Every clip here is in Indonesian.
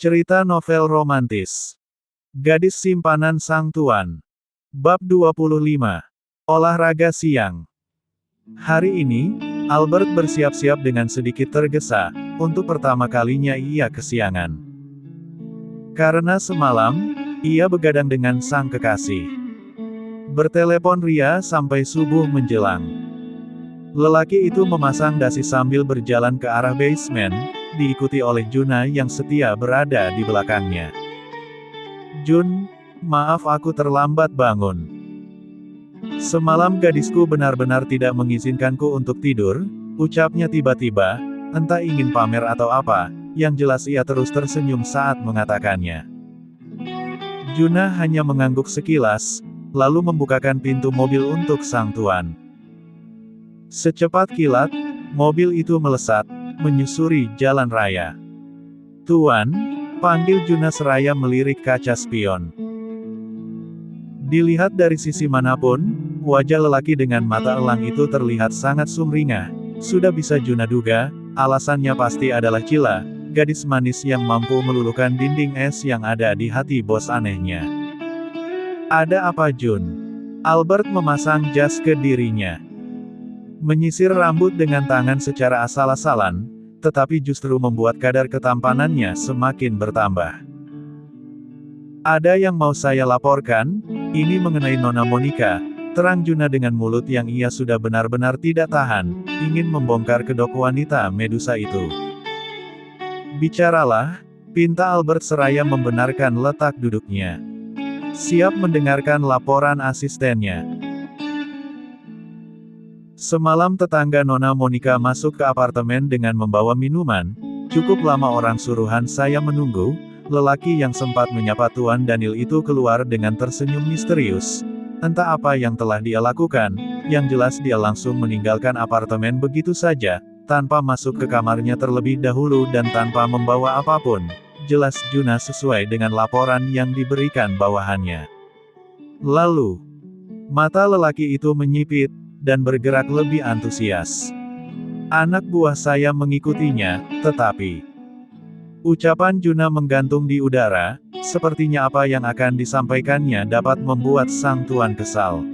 Cerita novel romantis. Gadis simpanan Sang Tuan. Bab 25. Olahraga siang. Hari ini, Albert bersiap-siap dengan sedikit tergesa, untuk pertama kalinya ia kesiangan. Karena semalam, ia begadang dengan sang kekasih. Bertelepon ria sampai subuh menjelang. Lelaki itu memasang dasi sambil berjalan ke arah basement, diikuti oleh Juna yang setia berada di belakangnya. "Jun, maaf aku terlambat bangun. Semalam gadisku benar-benar tidak mengizinkanku untuk tidur," ucapnya tiba-tiba, entah ingin pamer atau apa, yang jelas ia terus tersenyum saat mengatakannya. Juna hanya mengangguk sekilas, lalu membukakan pintu mobil untuk sang tuan. Secepat kilat, mobil itu melesat, menyusuri jalan raya. "Tuan," panggil Juna seraya melirik kaca spion. Dilihat dari sisi manapun, wajah lelaki dengan mata elang itu terlihat sangat sumringah. Sudah bisa Juna duga, alasannya pasti adalah Cila, gadis manis yang mampu meluluhkan dinding es yang ada di hati bos anehnya. "Ada apa Jun?" Albert memasang jas ke dirinya. Menyisir rambut dengan tangan secara asal-asalan, tetapi justru membuat kadar ketampanannya semakin bertambah. "Ada yang mau saya laporkan, ini mengenai Nona Monica," terang Juna dengan mulut yang ia sudah benar-benar tidak tahan, ingin membongkar kedok wanita Medusa itu. "Bicaralah," pinta Albert seraya membenarkan letak duduknya. Siap mendengarkan laporan asistennya. "Semalam tetangga Nona Monica masuk ke apartemen dengan membawa minuman. Cukup lama orang suruhan saya menunggu." Lelaki yang sempat menyapa Tuan Daniel itu keluar dengan tersenyum misterius. Entah apa yang telah dia lakukan, yang jelas dia langsung meninggalkan apartemen begitu saja, tanpa masuk ke kamarnya terlebih dahulu dan tanpa membawa apapun. Jelas Juna sesuai dengan laporan yang diberikan bawahannya. Lalu, mata lelaki itu menyipit, dan bergerak lebih antusias. "Anak buah saya mengikutinya, tetapi..." Ucapan Juna menggantung di udara, sepertinya apa yang akan disampaikannya dapat membuat sang tuan kesal.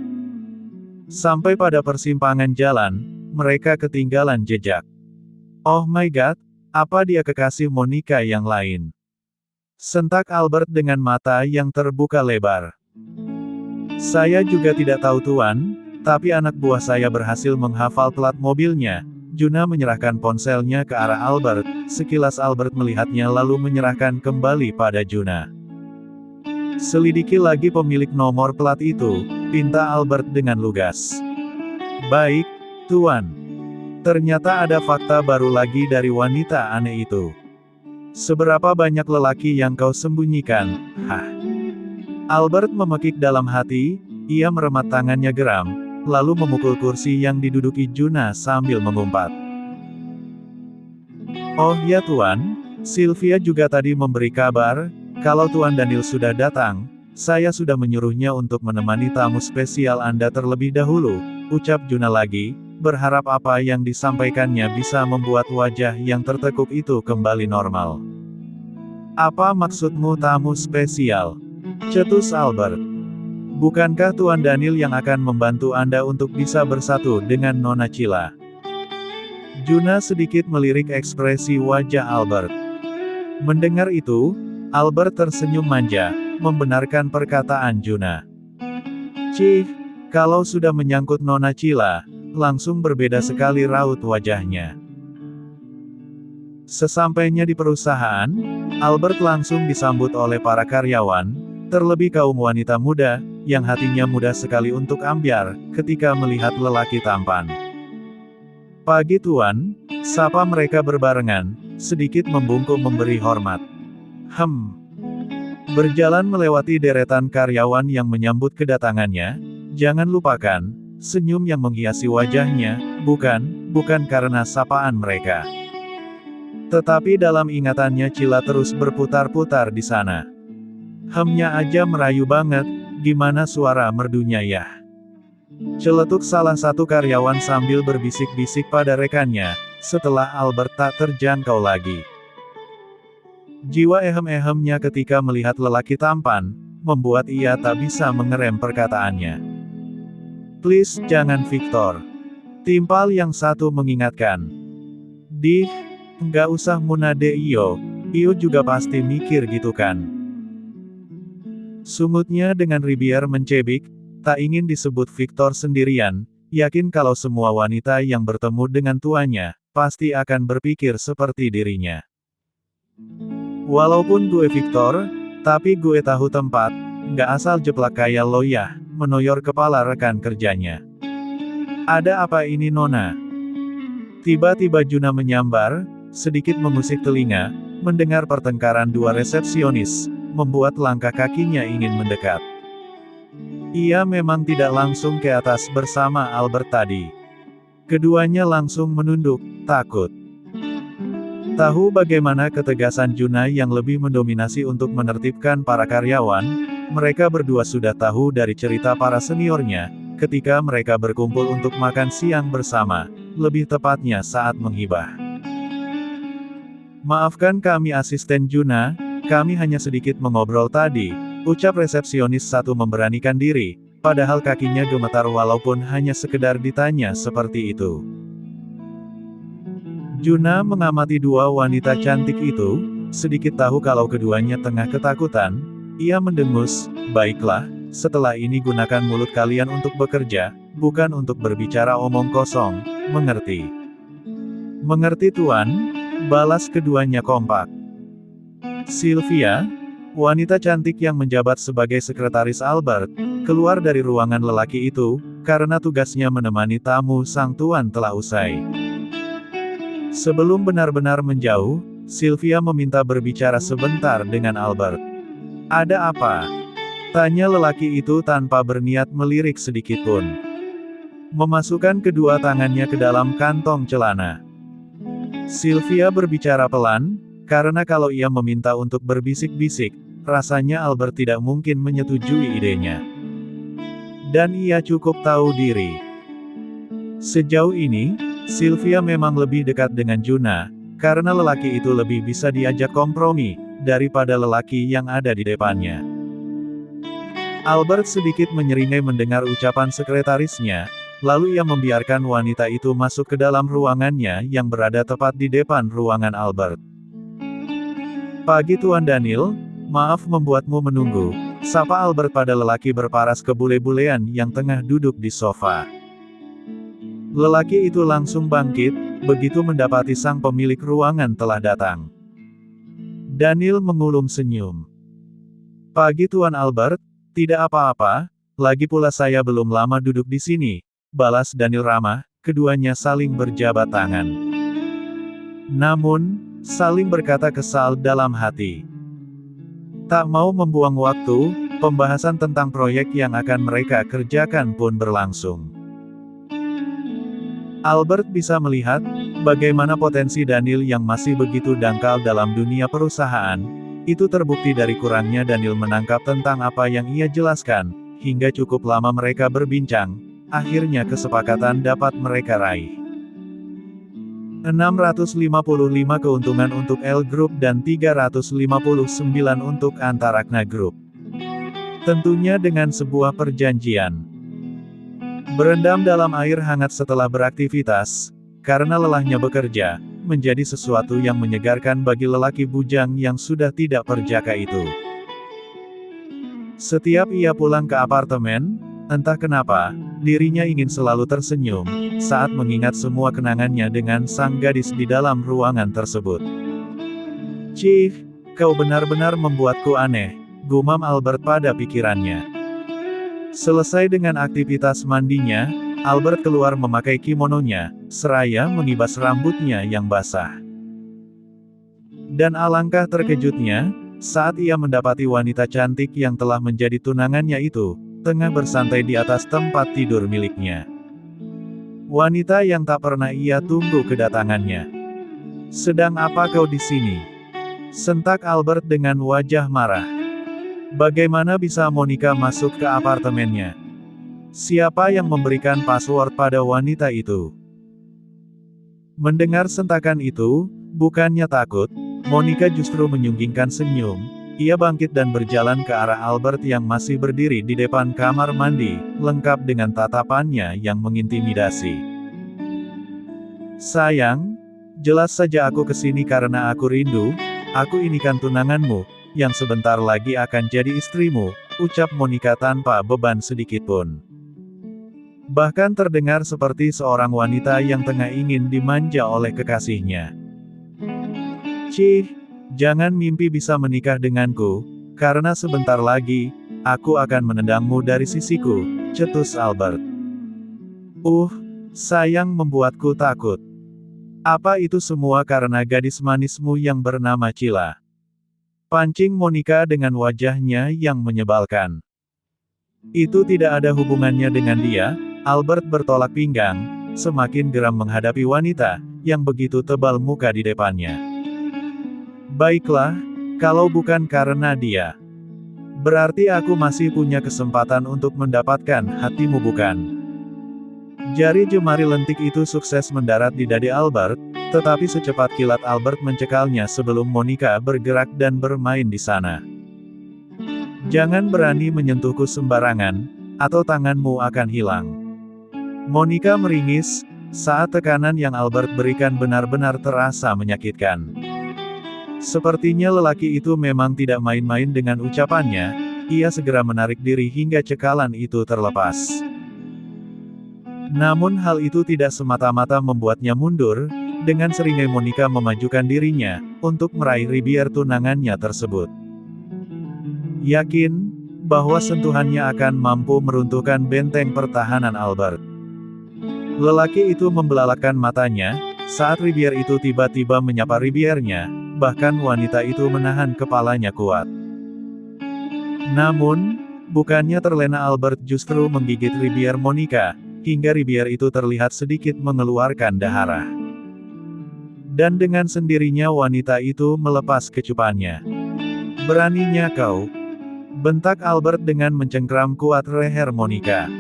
Sampai pada persimpangan jalan, mereka ketinggalan jejak. "Oh my god, apa dia kekasih Monica yang lain?" sentak Albert dengan mata yang terbuka lebar. "Saya juga tidak tahu Tuan, tapi anak buah saya berhasil menghafal plat mobilnya." Juna menyerahkan ponselnya ke arah Albert, sekilas Albert melihatnya lalu menyerahkan kembali pada Juna. "Selidiki lagi pemilik nomor plat itu," pinta Albert dengan lugas. "Baik, Tuan." Ternyata ada fakta baru lagi dari wanita aneh itu. "Seberapa banyak lelaki yang kau sembunyikan, hah?" Albert memekik dalam hati, ia meremat tangannya geram, lalu memukul kursi yang diduduki Juna sambil mengumpat. "Oh ya Tuan, Sylvia juga tadi memberi kabar, kalau Tuan Daniel sudah datang, saya sudah menyuruhnya untuk menemani tamu spesial Anda terlebih dahulu," ucap Juna lagi, berharap apa yang disampaikannya bisa membuat wajah yang tertekuk itu kembali normal. "Apa maksudmu tamu spesial?" cetus Albert. "Bukankah Tuan Daniel yang akan membantu Anda untuk bisa bersatu dengan Nona Cila?" Juna sedikit melirik ekspresi wajah Albert. Mendengar itu, Albert tersenyum manja, membenarkan perkataan Juna. "Cih, kalau sudah menyangkut Nona Cila, langsung berbeda sekali raut wajahnya." Sesampainya di perusahaan, Albert langsung disambut oleh para karyawan, terlebih kaum wanita muda, yang hatinya mudah sekali untuk ambyar, ketika melihat lelaki tampan. "Pagi Tuan," sapa mereka berbarengan, sedikit membungkuk memberi hormat. Berjalan melewati deretan karyawan yang menyambut kedatangannya, jangan lupakan, senyum yang menghiasi wajahnya, bukan karena sapaan mereka. Tetapi dalam ingatannya Cila terus berputar-putar di sana. "Hemnya aja merayu banget, gimana suara merdunya ya?" celetuk salah satu karyawan sambil berbisik-bisik pada rekannya, setelah Albert tak terjangkau lagi. Jiwa ehem-ehemnya ketika melihat lelaki tampan, membuat ia tak bisa mengerem perkataannya. "Please, jangan Victor." Timpal yang satu mengingatkan. "Dih, nggak usah Munade Iyo. Iyo juga pasti mikir gitu kan?" Sungutnya dengan ribiar mencebik, tak ingin disebut Victor sendirian, yakin kalau semua wanita yang bertemu dengan tuannya, pasti akan berpikir seperti dirinya. "Walaupun gue Victor, tapi gue tahu tempat, nggak asal jeplak kayak lo ya," menoyor kepala rekan kerjanya. "Ada apa ini Nona?" Tiba-tiba Juna menyambar, sedikit mengusik telinga, mendengar pertengkaran dua resepsionis, membuat langkah kakinya ingin mendekat. Ia memang tidak langsung ke atas bersama Albert tadi. Keduanya langsung menunduk, takut. Tahu bagaimana ketegasan Juna yang lebih mendominasi untuk menertibkan para karyawan, mereka berdua sudah tahu dari cerita para seniornya, ketika mereka berkumpul untuk makan siang bersama, lebih tepatnya saat menghibah. "Maafkan kami asisten Juna, kami hanya sedikit mengobrol tadi," ucap resepsionis satu memberanikan diri, padahal kakinya gemetar walaupun hanya sekedar ditanya seperti itu. Juna mengamati dua wanita cantik itu, sedikit tahu kalau keduanya tengah ketakutan, ia mendengus, "Baiklah, setelah ini gunakan mulut kalian untuk bekerja, bukan untuk berbicara omong kosong, mengerti?" "Mengerti Tuan," balas keduanya kompak. Sylvia, wanita cantik yang menjabat sebagai sekretaris Albert, keluar dari ruangan lelaki itu, karena tugasnya menemani tamu sang tuan telah usai. Sebelum benar-benar menjauh, Sylvia meminta berbicara sebentar dengan Albert. "Ada apa?" tanya lelaki itu tanpa berniat melirik sedikitpun. Memasukkan kedua tangannya ke dalam kantong celana. Sylvia berbicara pelan, karena kalau ia meminta untuk berbisik-bisik, rasanya Albert tidak mungkin menyetujui idenya. Dan ia cukup tahu diri. Sejauh ini, Sylvia memang lebih dekat dengan Juna, karena lelaki itu lebih bisa diajak kompromi, daripada lelaki yang ada di depannya. Albert sedikit menyeringai mendengar ucapan sekretarisnya, lalu ia membiarkan wanita itu masuk ke dalam ruangannya yang berada tepat di depan ruangan Albert. "Pagi Tuan Daniel, maaf membuatmu menunggu," sapa Albert pada lelaki berparas kebule-bulean yang tengah duduk di sofa. Lelaki itu langsung bangkit, begitu mendapati sang pemilik ruangan telah datang. Daniel mengulum senyum. "Pagi Tuan Albert, tidak apa-apa, lagi pula saya belum lama duduk di sini," balas Daniel ramah, keduanya saling berjabat tangan. Namun, saling berkata kesal dalam hati. Tak mau membuang waktu, pembahasan tentang proyek yang akan mereka kerjakan pun berlangsung. Albert bisa melihat, bagaimana potensi Daniel yang masih begitu dangkal dalam dunia perusahaan, itu terbukti dari kurangnya Daniel menangkap tentang apa yang ia jelaskan, hingga cukup lama mereka berbincang, akhirnya kesepakatan dapat mereka raih. 655 keuntungan untuk L Group dan 359 untuk Antarakna Group. Tentunya dengan sebuah perjanjian. Berendam dalam air hangat setelah beraktivitas, karena lelahnya bekerja, menjadi sesuatu yang menyegarkan bagi lelaki bujang yang sudah tidak perjaka itu. Setiap ia pulang ke apartemen, entah kenapa, dirinya ingin selalu tersenyum, saat mengingat semua kenangannya dengan sang gadis di dalam ruangan tersebut. "Cih, kau benar-benar membuatku aneh," gumam Albert pada pikirannya. Selesai dengan aktivitas mandinya, Albert keluar memakai kimononya, seraya mengibas rambutnya yang basah. Dan alangkah terkejutnya, saat ia mendapati wanita cantik yang telah menjadi tunangannya itu, tengah bersantai di atas tempat tidur miliknya. Wanita yang tak pernah ia tunggu kedatangannya. "Sedang apa kau di sini?" sentak Albert dengan wajah marah. Bagaimana bisa Monica masuk ke apartemennya? Siapa yang memberikan password pada wanita itu? Mendengar sentakan itu, bukannya takut, Monica justru menyunggingkan senyum. Ia bangkit dan berjalan ke arah Albert yang masih berdiri di depan kamar mandi, lengkap dengan tatapannya yang mengintimidasi. "Sayang, jelas saja aku kesini karena aku rindu. Aku ini kan tunanganmu, yang sebentar lagi akan jadi istrimu," ucap Monica tanpa beban sedikitpun. Bahkan terdengar seperti seorang wanita yang tengah ingin dimanja oleh kekasihnya. "Cih, jangan mimpi bisa menikah denganku, karena sebentar lagi, aku akan menendangmu dari sisiku," cetus Albert. Sayang membuatku takut. Apa itu semua karena gadis manismu yang bernama Cila?" Pancing Monica dengan wajahnya yang menyebalkan. "Itu tidak ada hubungannya dengan dia," Albert bertolak pinggang, semakin geram menghadapi wanita, yang begitu tebal muka di depannya. "Baiklah, kalau bukan karena dia, berarti aku masih punya kesempatan untuk mendapatkan hatimu bukan?" Jari jemari lentik itu sukses mendarat di dada Albert, tetapi secepat kilat Albert mencekalnya sebelum Monica bergerak dan bermain di sana. "Jangan berani menyentuhku sembarangan, atau tanganmu akan hilang." Monica meringis, saat tekanan yang Albert berikan benar-benar terasa menyakitkan. Sepertinya lelaki itu memang tidak main-main dengan ucapannya, ia segera menarik diri hingga cekalan itu terlepas. Namun hal itu tidak semata-mata membuatnya mundur, dengan seringai Monica memajukan dirinya, untuk meraih ribier tunangannya tersebut. Yakin, bahwa sentuhannya akan mampu meruntuhkan benteng pertahanan Albert. Lelaki itu membelalakan matanya, saat ribier itu tiba-tiba menyapa ribiernya, bahkan wanita itu menahan kepalanya kuat. Namun, bukannya terlena Albert justru menggigit ribier Monica, hingga ribier itu terlihat sedikit mengeluarkan darah. Dan dengan sendirinya wanita itu melepas kecupannya. "Beraninya kau!" bentak Albert dengan mencengkram kuat leher Monica.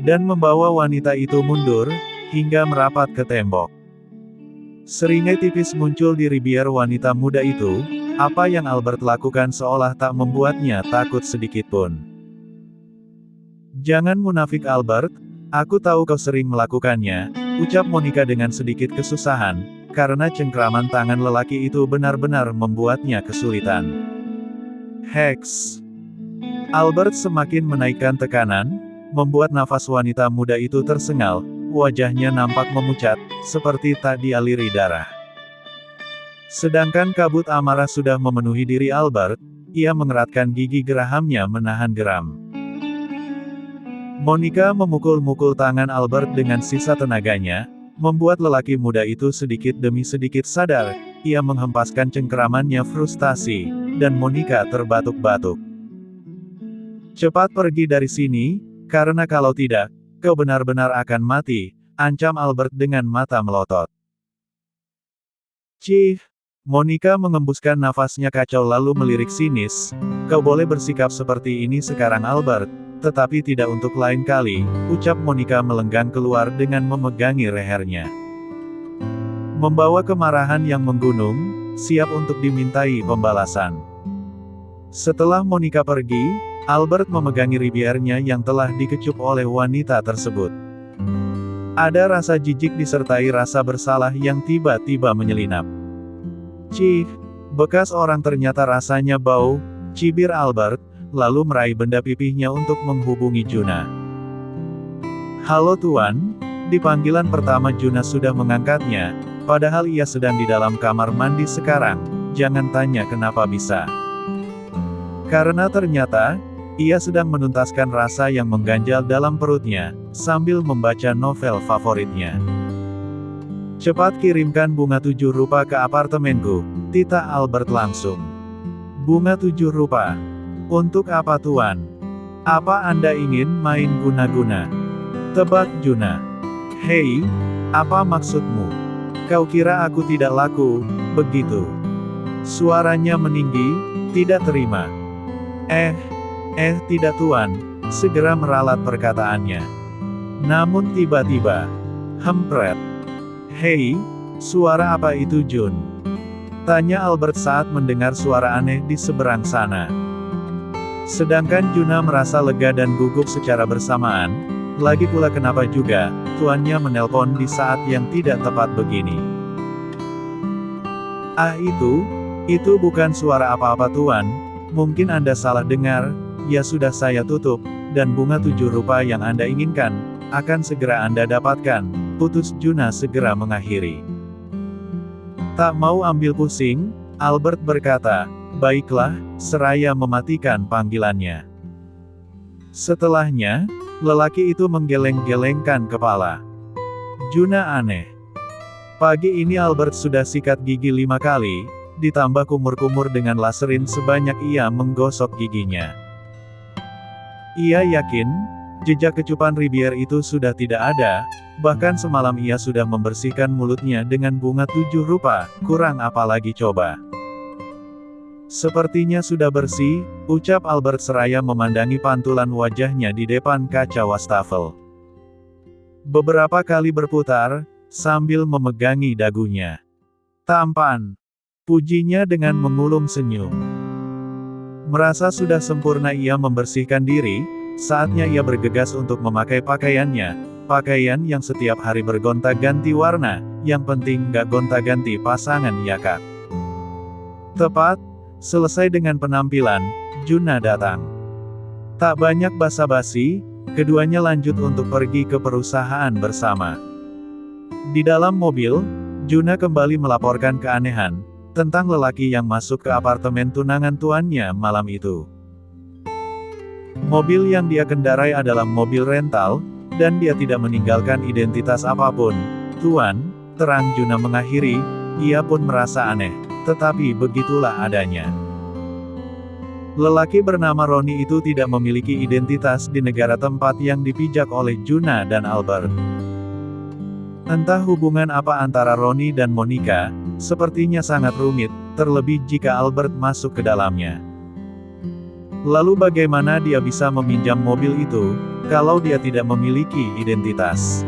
Dan membawa wanita itu mundur, hingga merapat ke tembok. Seringai tipis muncul di ribier wanita muda itu, apa yang Albert lakukan seolah tak membuatnya takut sedikitpun. "Jangan munafik Albert, aku tahu kau sering melakukannya," ucap Monica dengan sedikit kesusahan, karena cengkraman tangan lelaki itu benar-benar membuatnya kesulitan. "Hex!" Albert semakin menaikkan tekanan, membuat nafas wanita muda itu tersengal, wajahnya nampak memucat, seperti tak dialiri darah. Sedangkan kabut amarah sudah memenuhi diri Albert, ia mengeratkan gigi gerahamnya menahan geram. Monica memukul-mukul tangan Albert dengan sisa tenaganya, membuat lelaki muda itu sedikit demi sedikit sadar, ia menghempaskan cengkeramannya frustasi, dan Monica terbatuk-batuk. "Cepat pergi dari sini, karena kalau tidak, kau benar-benar akan mati," ancam Albert dengan mata melotot. "Cih!" Monica mengembuskan nafasnya kacau lalu melirik sinis, "Kau boleh bersikap seperti ini sekarang Albert, tetapi tidak untuk lain kali," ucap Monica melenggang keluar dengan memegangi lehernya. Membawa kemarahan yang menggunung, siap untuk dimintai pembalasan. Setelah Monica pergi, Albert memegangi ribiernya yang telah dikecup oleh wanita tersebut. Ada rasa jijik disertai rasa bersalah yang tiba-tiba menyelinap. "Cih, bekas orang ternyata rasanya bau," cibir Albert, lalu meraih benda pipihnya untuk menghubungi Juna. "Halo Tuan," di panggilan pertama Juna sudah mengangkatnya, padahal ia sedang di dalam kamar mandi sekarang, jangan tanya kenapa bisa. Karena ternyata, ia sedang menuntaskan rasa yang mengganjal dalam perutnya, sambil membaca novel favoritnya. "Cepat kirimkan bunga 7 rupa ke apartemenku," titah Albert langsung. "Bunga 7 rupa? Untuk apa Tuan? Apa Anda ingin main guna-guna?" tebak Juna. "Hei, apa maksudmu? Kau kira aku tidak laku, begitu?" Suaranya meninggi, tidak terima. Tidak Tuan," segera meralat perkataannya. Namun tiba-tiba, hempret. "Hei, suara apa itu Jun? Tanya Albert saat mendengar suara aneh di seberang sana. Sedangkan Juna merasa lega dan gugup secara bersamaan. Lagi pula kenapa juga, tuannya menelpon di saat yang tidak tepat begini. Ah itu bukan suara apa-apa tuan, mungkin Anda salah dengar, ya sudah saya tutup, dan bunga 7 rupa yang Anda inginkan, akan segera Anda dapatkan, putus Juna segera mengakhiri. Tak mau ambil pusing, Albert berkata, baiklah, seraya mematikan panggilannya. Setelahnya, lelaki itu menggeleng-gelengkan kepala. Juna aneh. Pagi ini Albert sudah sikat gigi 5 kali, ditambah kumur-kumur dengan laserin sebanyak ia menggosok giginya. Ia yakin, jejak kecupan Ribier itu sudah tidak ada, bahkan semalam ia sudah membersihkan mulutnya dengan bunga 7 rupa, kurang apa lagi coba. Sepertinya sudah bersih, ucap Albert seraya memandangi pantulan wajahnya di depan kaca wastafel. Beberapa kali berputar, sambil memegangi dagunya. Tampan, pujinya dengan mengulum senyum. Merasa sudah sempurna ia membersihkan diri, saatnya ia bergegas untuk memakai pakaiannya. Pakaian yang setiap hari bergonta-ganti warna, yang penting gak gonta-ganti pasangan ya kak. Tepat, selesai dengan penampilan, Juna datang. Tak banyak basa-basi, keduanya lanjut untuk pergi ke perusahaan bersama. Di dalam mobil, Juna kembali melaporkan keanehan, tentang lelaki yang masuk ke apartemen tunangan tuannya malam itu. Mobil yang dia kendarai adalah mobil rental, dan dia tidak meninggalkan identitas apapun. Tuan, terang Juna mengakhiri, ia pun merasa aneh, tetapi begitulah adanya. Lelaki bernama Roni itu tidak memiliki identitas di negara tempat yang dipijak oleh Juna dan Albert. Entah hubungan apa antara Roni dan Monica, sepertinya sangat rumit, terlebih jika Albert masuk ke dalamnya. Lalu bagaimana dia bisa meminjam mobil itu, kalau dia tidak memiliki identitas?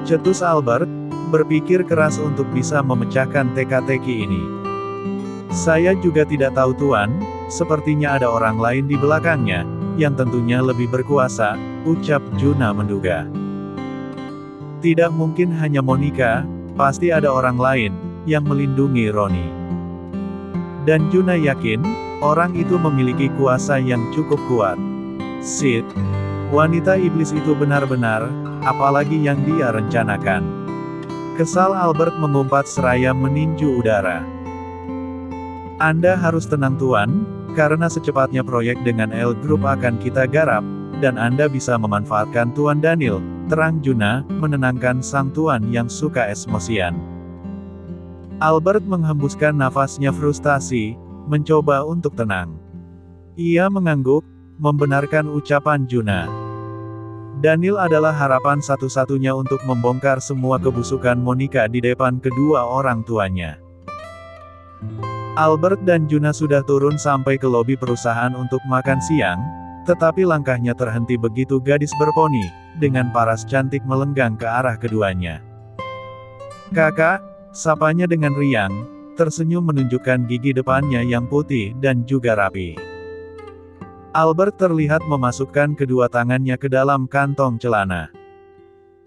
Cetus Albert, berpikir keras untuk bisa memecahkan teka-teki ini. Saya juga tidak tahu tuan, sepertinya ada orang lain di belakangnya, yang tentunya lebih berkuasa, ucap Juna menduga. Tidak mungkin hanya Monica, pasti ada orang lain, yang melindungi Roni. Dan Juna yakin, orang itu memiliki kuasa yang cukup kuat. Sid, wanita iblis itu benar-benar, apalagi yang dia rencanakan. Kesal Albert mengumpat seraya meninju udara. Anda harus tenang tuan, karena secepatnya proyek dengan L Group akan kita garap, dan Anda bisa memanfaatkan Tuan Daniel, terang Juna, menenangkan sang tuan yang suka emosian. Albert menghembuskan nafasnya frustasi, mencoba untuk tenang. Ia mengangguk, membenarkan ucapan Juna. Daniel adalah harapan satu-satunya untuk membongkar semua kebusukan Monica di depan kedua orang tuanya. Albert dan Juna sudah turun sampai ke lobi perusahaan untuk makan siang, tetapi langkahnya terhenti begitu gadis berponi, dengan paras cantik melenggang ke arah keduanya. Kakak, sapanya dengan riang, tersenyum menunjukkan gigi depannya yang putih dan juga rapi. Albert terlihat memasukkan kedua tangannya ke dalam kantong celana.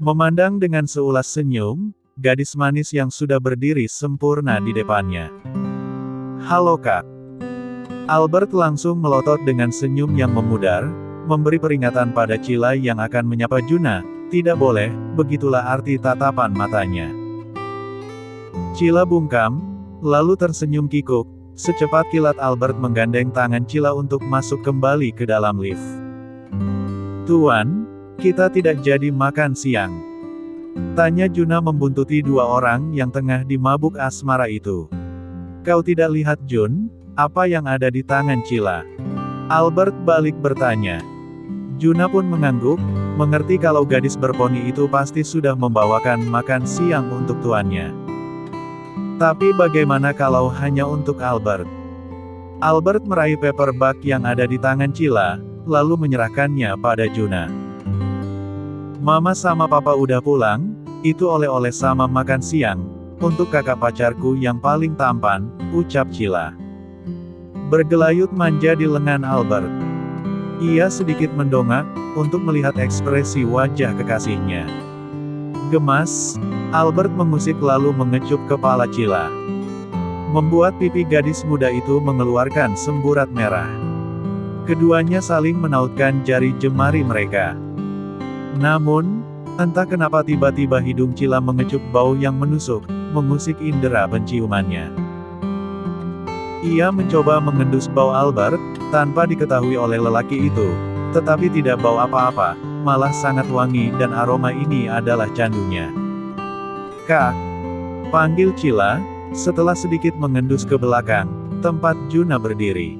Memandang dengan seulas senyum, gadis manis yang sudah berdiri sempurna di depannya. Halo kak. Albert langsung melotot dengan senyum yang memudar, memberi peringatan pada Cila yang akan menyapa Juna, tidak boleh, begitulah arti tatapan matanya. Cila bungkam, lalu tersenyum kikuk, secepat kilat Albert menggandeng tangan Cila untuk masuk kembali ke dalam lift. Tuan, kita tidak jadi makan siang. Tanya Juna membuntuti dua orang yang tengah dimabuk asmara itu. Kau tidak lihat Jun, apa yang ada di tangan Cila? Albert balik bertanya. Juna pun mengangguk, mengerti kalau gadis berponi itu pasti sudah membawakan makan siang untuk tuannya. Tapi bagaimana kalau hanya untuk Albert? Albert meraih paperback yang ada di tangan Cila, lalu menyerahkannya pada Juna. Mama sama papa udah pulang, itu oleh-oleh sama makan siang, untuk kakak pacarku yang paling tampan, ucap Cila. Bergelayut manja di lengan Albert. Ia sedikit mendongak, untuk melihat ekspresi wajah kekasihnya. Gemas, Albert mengusik lalu mengecup kepala Cila. Membuat pipi gadis muda itu mengeluarkan semburat merah. Keduanya saling menautkan jari jemari mereka. Namun, entah kenapa tiba-tiba hidung Cila mengecup bau yang menusuk, mengusik indera penciumannya. Ia mencoba mengendus bau Albert, tanpa diketahui oleh lelaki itu, tetapi tidak bau apa-apa, malah sangat wangi dan aroma ini adalah candunya. Kak, panggil Cila, setelah sedikit mengendus ke belakang, tempat Juna berdiri.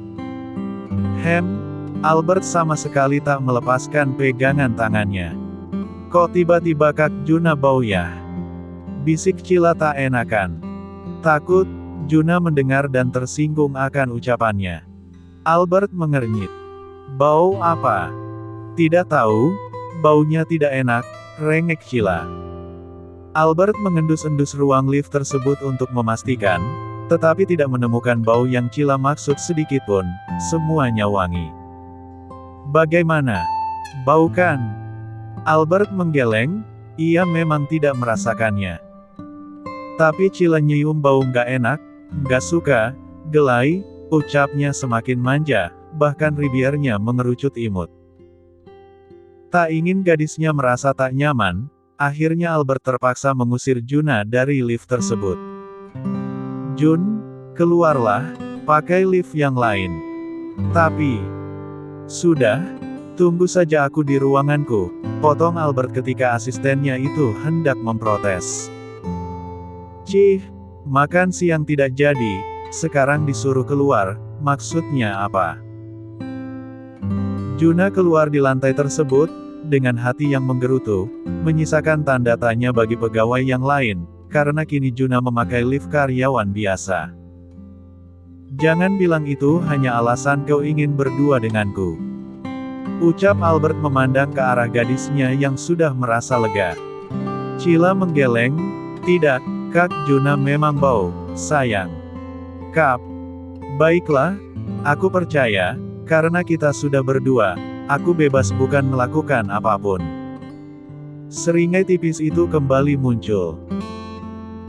Albert sama sekali tak melepaskan pegangan tangannya. Kok tiba-tiba Kak Juna bau ya? Bisik Cila tak enakan. Takut, Juna mendengar dan tersinggung akan ucapannya. Albert mengernyit. Bau apa? Tidak tahu, baunya tidak enak, rengek Cila. Albert mengendus-endus ruang lift tersebut untuk memastikan, tetapi tidak menemukan bau yang Cila maksud sedikitpun, semuanya wangi. Bagaimana? Bau kan? Albert menggeleng, ia memang tidak merasakannya. Tapi Cila nyium bau nggak enak, nggak suka, gelai, ucapnya semakin manja, bahkan bibirnya mengerucut imut. Tak ingin gadisnya merasa tak nyaman, akhirnya Albert terpaksa mengusir Juna dari lift tersebut. Jun, keluarlah, pakai lift yang lain. Tapi, sudah, tunggu saja aku di ruanganku, potong Albert ketika asistennya itu hendak memprotes. Cih, makan siang tidak jadi, sekarang disuruh keluar, maksudnya apa? Juna keluar di lantai tersebut, dengan hati yang menggerutu, menyisakan tanda tanya bagi pegawai yang lain, karena kini Juna memakai lift karyawan biasa. Jangan bilang itu hanya alasan kau ingin berdua denganku. Ucap Albert memandang ke arah gadisnya yang sudah merasa lega. Cila menggeleng, tidak, Kak Juna memang bau, sayang. Kap, baiklah, aku percaya, karena kita sudah berdua, aku bebas bukan melakukan apapun. Seringai tipis itu kembali muncul.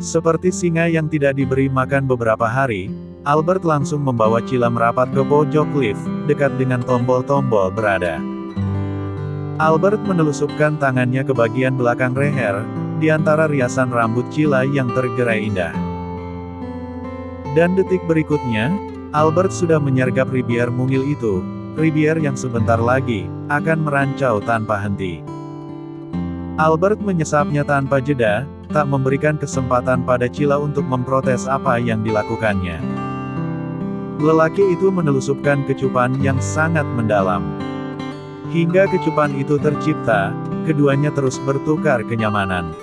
Seperti singa yang tidak diberi makan beberapa hari, Albert langsung membawa Cila merapat ke pojok lift, dekat dengan tombol-tombol berada. Albert menelusupkan tangannya ke bagian belakang leher, di antara riasan rambut Cila yang tergerai indah. Dan detik berikutnya, Albert sudah menyergap ribier mungil itu, ribier yang sebentar lagi akan merancau tanpa henti. Albert menyesapnya tanpa jeda, tak memberikan kesempatan pada Cila untuk memprotes apa yang dilakukannya. Lelaki itu menelusupkan kecupan yang sangat mendalam. Hingga kecupan itu tercipta, keduanya terus bertukar kenyamanan.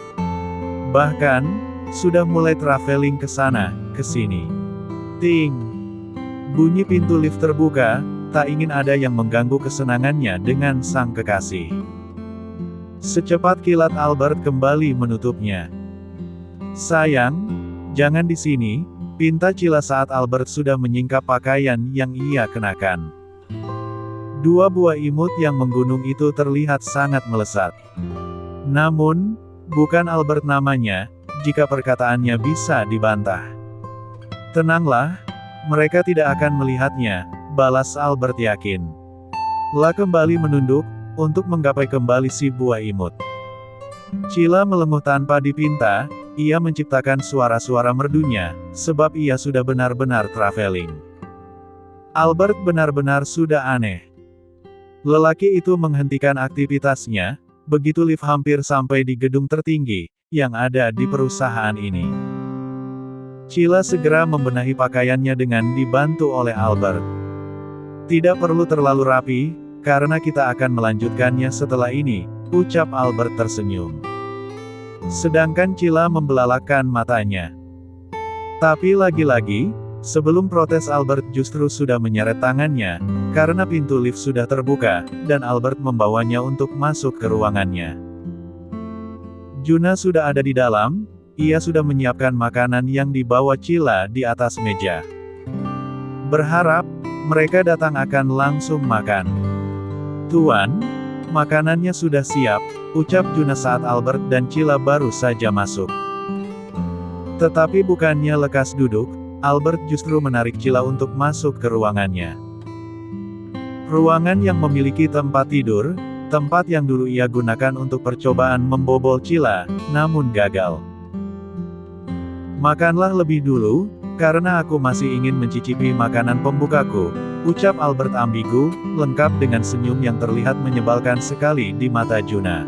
Bahkan, sudah mulai traveling ke sana, ke sini. Ting! Bunyi pintu lift terbuka, tak ingin ada yang mengganggu kesenangannya dengan sang kekasih. Secepat kilat Albert kembali menutupnya. Sayang, jangan di sini, pinta Cila saat Albert sudah menyingkap pakaian yang ia kenakan. Dua buah imut yang menggunung itu terlihat sangat melesat. Namun, bukan Albert namanya, jika perkataannya bisa dibantah. Tenanglah, mereka tidak akan melihatnya, balas Albert yakin. La kembali menunduk, untuk menggapai kembali si buah imut. Cila melenguh tanpa dipinta, ia menciptakan suara-suara merdunya, sebab ia sudah benar-benar traveling. Albert benar-benar sudah aneh. Lelaki itu menghentikan aktivitasnya, begitu lift hampir sampai di gedung tertinggi, yang ada di perusahaan ini. Cila segera membenahi pakaiannya dengan dibantu oleh Albert. Tidak perlu terlalu rapi, karena kita akan melanjutkannya setelah ini, ucap Albert tersenyum. Sedangkan Cila membelalakkan matanya. Tapi lagi-lagi, sebelum protes Albert justru sudah menyeret tangannya, karena pintu lift sudah terbuka, dan Albert membawanya untuk masuk ke ruangannya. Juna sudah ada di dalam, ia sudah menyiapkan makanan yang dibawa Cila di atas meja. Berharap, mereka datang akan langsung makan. "Tuan, makanannya sudah siap," ucap Juna saat Albert dan Cila baru saja masuk. Tetapi bukannya lekas duduk, Albert justru menarik Cila untuk masuk ke ruangannya. Ruangan yang memiliki tempat tidur, tempat yang dulu ia gunakan untuk percobaan membobol Cila, namun gagal. "Makanlah lebih dulu, karena aku masih ingin mencicipi makanan pembukaku," ucap Albert ambigu, lengkap dengan senyum yang terlihat menyebalkan sekali di mata Juna.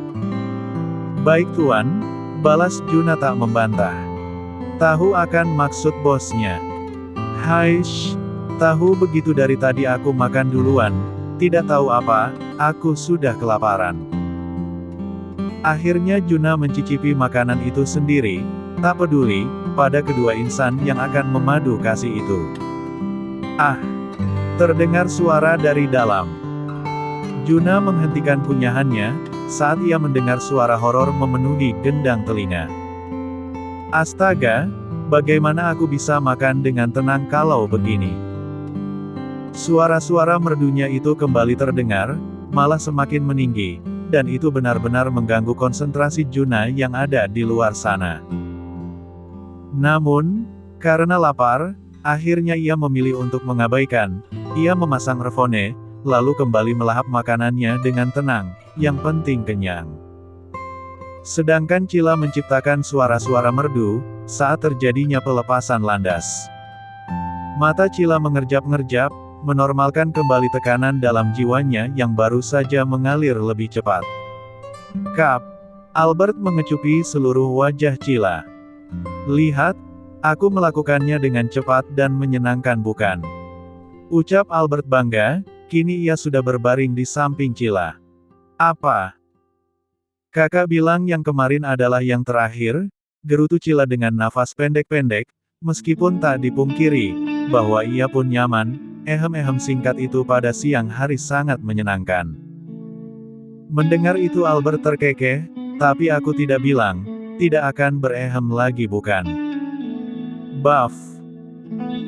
"Baik tuan," balas Juna tak membantah. "Tahu akan maksud bosnya." "Haish, tahu begitu dari tadi aku makan duluan, tidak tahu apa, aku sudah kelaparan." Akhirnya Juna mencicipi makanan itu sendiri, tak peduli pada kedua insan yang akan memadu kasih itu. "Ah!" terdengar suara dari dalam. Juna menghentikan kunyahannya, saat ia mendengar suara horor memenuhi gendang telinga. "Astaga, bagaimana aku bisa makan dengan tenang kalau begini?" Suara-suara merdunya itu kembali terdengar, malah semakin meninggi, dan itu benar-benar mengganggu konsentrasi Juna yang ada di luar sana. Namun, karena lapar, akhirnya ia memilih untuk mengabaikan. Ia memasang earphone, lalu kembali melahap makanannya dengan tenang, yang penting kenyang. Sedangkan Cila menciptakan suara-suara merdu, saat terjadinya pelepasan landas. Mata Cila mengerjap-ngerjap, menormalkan kembali tekanan dalam jiwanya yang baru saja mengalir lebih cepat. "Kap." Albert mengecupi seluruh wajah Cila. "Lihat, aku melakukannya dengan cepat dan menyenangkan bukan?" ucap Albert bangga, kini ia sudah berbaring di samping Cila. "Apa? Kakak bilang yang kemarin adalah yang terakhir?" gerutu Cila dengan nafas pendek-pendek, meskipun tak dipungkiri, bahwa ia pun nyaman, ehem-ehem singkat itu pada siang hari sangat menyenangkan. Mendengar itu Albert terkekeh, "Tapi aku tidak bilang, tidak akan berehem lagi bukan?" "Buff.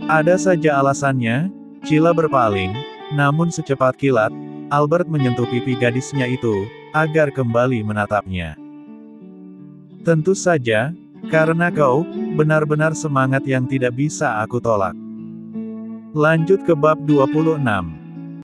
Ada saja alasannya," Cila berpaling, namun secepat kilat, Albert menyentuh pipi gadisnya itu, agar kembali menatapnya. "Tentu saja, karena kau, benar-benar semangat yang tidak bisa aku tolak." Lanjut ke bab 26.